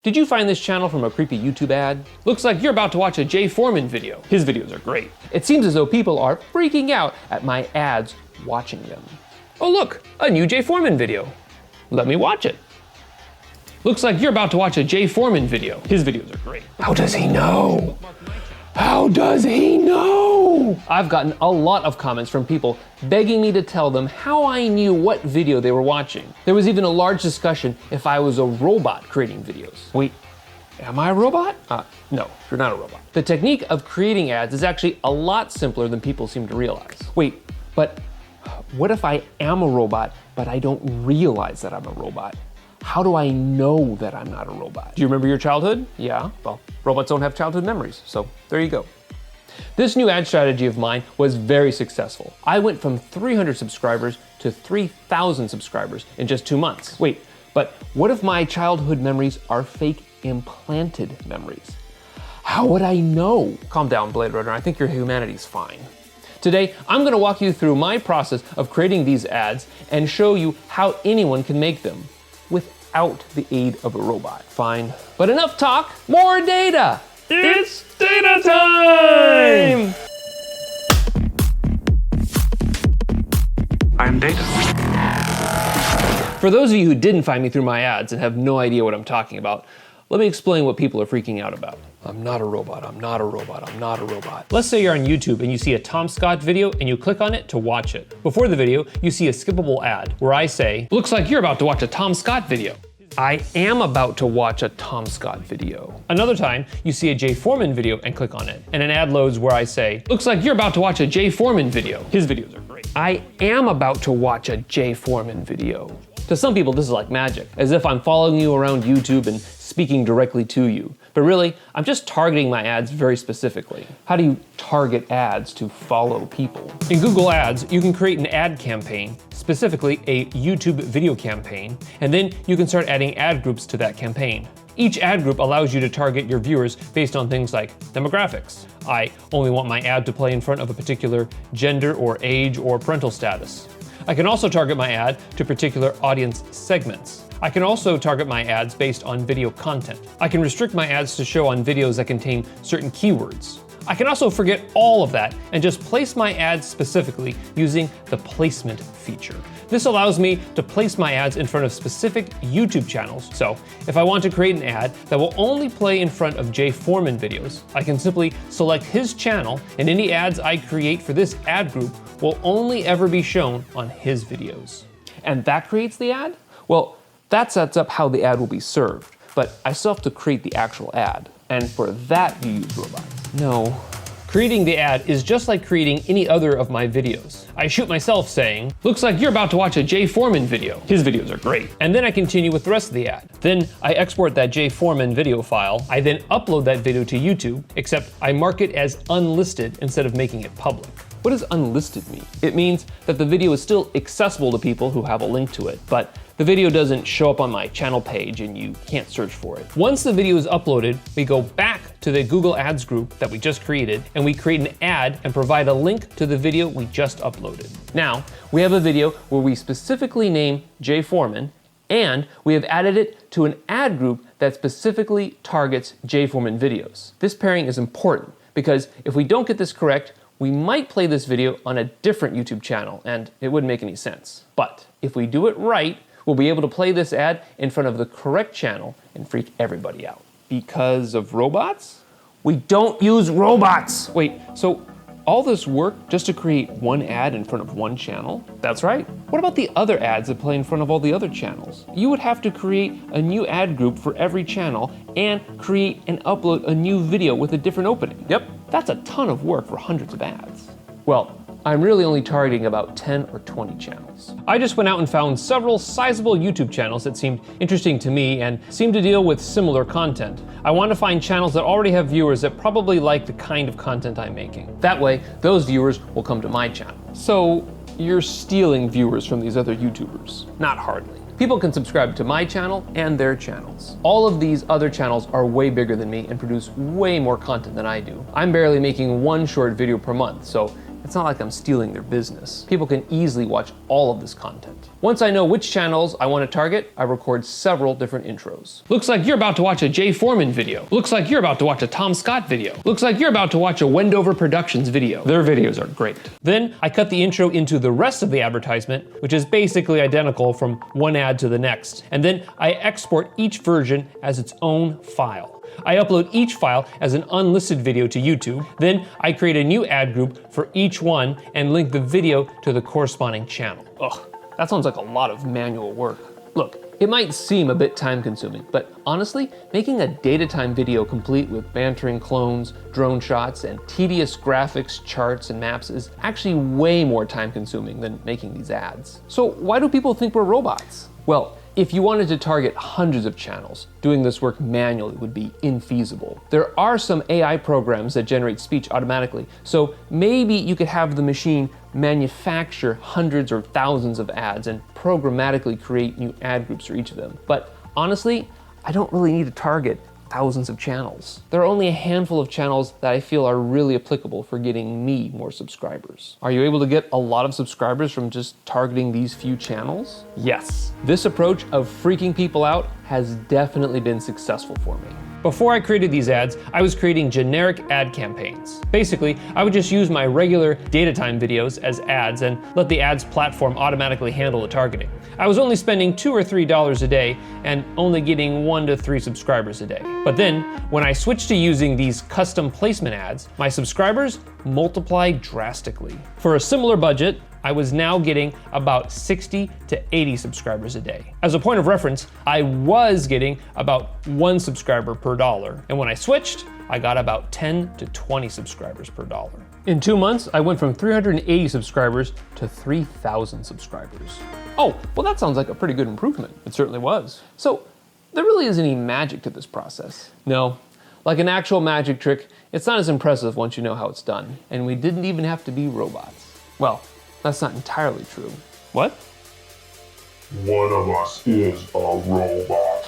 Did you find this channel from a creepy YouTube ad? Looks like you're about to watch a Jay Foreman video. His videos are great. It seems as though people are freaking out at my ads watching them. Oh look, a new Jay Foreman video. Let me watch it. Looks like you're about to watch a Jay Foreman video. His videos are great. How does he know? How does he know? I've gotten a lot of comments from people begging me to tell them how I knew what video they were watching. There was even a large discussion if I was a robot creating videos. Wait, am I a robot? No, you're not a robot. The technique of creating ads is actually a lot simpler than people seem to realize. Wait, but what if I am a robot, but I don't realize that I'm a robot? How do I know that I'm not a robot? Do you remember your childhood? Yeah, well, robots don't have childhood memories, so there you go. This new ad strategy of mine was very successful. I went from 300 subscribers to 3,000 subscribers in just 2 months. Wait, but what if my childhood memories are fake implanted memories? How would I know? Calm down, Blade Runner, I think your humanity's fine. Today, I'm gonna walk you through my process of creating these ads and show you how anyone can make them without the aid of a robot. Fine. But enough talk, more data! It's data time! I'm data. For those of you who didn't find me through my ads and have no idea what I'm talking about, let me explain what people are freaking out about. I'm not a robot, I'm not a robot, I'm not a robot. Let's say you're on YouTube and you see a Tom Scott video and you click on it to watch it. Before the video, you see a skippable ad where I say, looks like you're about to watch a Tom Scott video. I am about to watch a Tom Scott video. Another time, you see a Jay Foreman video and click on it, and an ad loads where I say, looks like you're about to watch a Jay Foreman video. His videos are great. I am about to watch a Jay Foreman video. To some people, this is like magic, as if I'm following you around YouTube and speaking directly to you. But really, I'm just targeting my ads very specifically. How do you target ads to follow people? In Google Ads, you can create an ad campaign, specifically a YouTube video campaign, and then you can start adding ad groups to that campaign. Each ad group allows you to target your viewers based on things like demographics. I only want my ad to play in front of a particular gender or age or parental status. I can also target my ad to particular audience segments. I can also target my ads based on video content. I can restrict my ads to show on videos that contain certain keywords. I can also forget all of that and just place my ads specifically using the placement feature. This allows me to place my ads in front of specific YouTube channels. So if I want to create an ad that will only play in front of Jay Foreman videos, I can simply select his channel, and any ads I create for this ad group will only ever be shown on his videos. And that creates the ad? Well, that sets up how the ad will be served, but I still have to create the actual ad. And for that, you use robots. No. Creating the ad is just like creating any other of my videos. I shoot myself saying, looks like you're about to watch a Jay Foreman video. His videos are great. And then I continue with the rest of the ad. Then I export that Jay Foreman video file. I then upload that video to YouTube, except I mark it as unlisted instead of making it public. What does unlisted mean? It means that the video is still accessible to people who have a link to it, but the video doesn't show up on my channel page and you can't search for it. Once the video is uploaded, we go back to the Google Ads group that we just created, and we create an ad and provide a link to the video we just uploaded. Now, we have a video where we specifically name Jay Foreman, and we have added it to an ad group that specifically targets Jay Foreman videos. This pairing is important because if we don't get this correct, we might play this video on a different YouTube channel, and it wouldn't make any sense. But if we do it right, we'll be able to play this ad in front of the correct channel and freak everybody out. Because of robots? We don't use robots! Wait, so all this work just to create one ad in front of one channel? That's right. What about the other ads that play in front of all the other channels? You would have to create a new ad group for every channel and create and upload a new video with a different opening. Yep, that's a ton of work for hundreds of ads. Well, I'm really only targeting about 10 or 20 channels. I just went out and found several sizable YouTube channels that seemed interesting to me and seemed to deal with similar content. I want to find channels that already have viewers that probably like the kind of content I'm making. That way, those viewers will come to my channel. So, you're stealing viewers from these other YouTubers? Not hardly. People can subscribe to my channel and their channels. All of these other channels are way bigger than me and produce way more content than I do. I'm barely making one short video per month, so if It's not like I'm stealing their business. People can easily watch all of this content. Once I know which channels I want to target, I record several different intros. Looks like you're about to watch a Jay Foreman video. Looks like you're about to watch a Tom Scott video. Looks like you're about to watch a Wendover Productions video. Their videos are great. Then I cut the intro into the rest of the advertisement, which is basically identical from one ad to the next. And then I export each version as its own file. I upload each file as an unlisted video to YouTube. Then I create a new ad group for each one and link the video to the corresponding channel. Ugh, that sounds like a lot of manual work. Look, it might seem a bit time consuming, but honestly, making a data time video complete with bantering clones, drone shots, and tedious graphics, charts, and maps is actually way more time consuming than making these ads. So why do people think we're robots? Well, if you wanted to target hundreds of channels, doing this work manually would be infeasible. There are some AI programs that generate speech automatically, so maybe you could have the machine manufacture hundreds or thousands of ads and programmatically create new ad groups for each of them. But honestly, I don't really need to target thousands of channels. There are only a handful of channels that I feel are really applicable for getting me more subscribers. Are you able to get a lot of subscribers from just targeting these few channels? Yes. This approach of freaking people out has definitely been successful for me. Before I created these ads, I was creating generic ad campaigns. Basically, I would just use my regular data time videos as ads and let the ads platform automatically handle the targeting. I was only spending $2 or $3 a day and only getting 1 to 3 subscribers a day. But then, when I switched to using these custom placement ads, my subscribers multiplied drastically. For a similar budget, I was now getting about 60 to 80 subscribers a day. As a point of reference, I was getting about 1 subscriber per dollar. And when I switched, I got about 10 to 20 subscribers per dollar. In 2 months, I went from 380 subscribers to 3,000 subscribers. Oh, well that sounds like a pretty good improvement. It certainly was. So there really isn't any magic to this process. No, like an actual magic trick, it's not as impressive once you know how it's done. And we didn't even have to be robots. Well, that's not entirely true. What? One of us is a robot.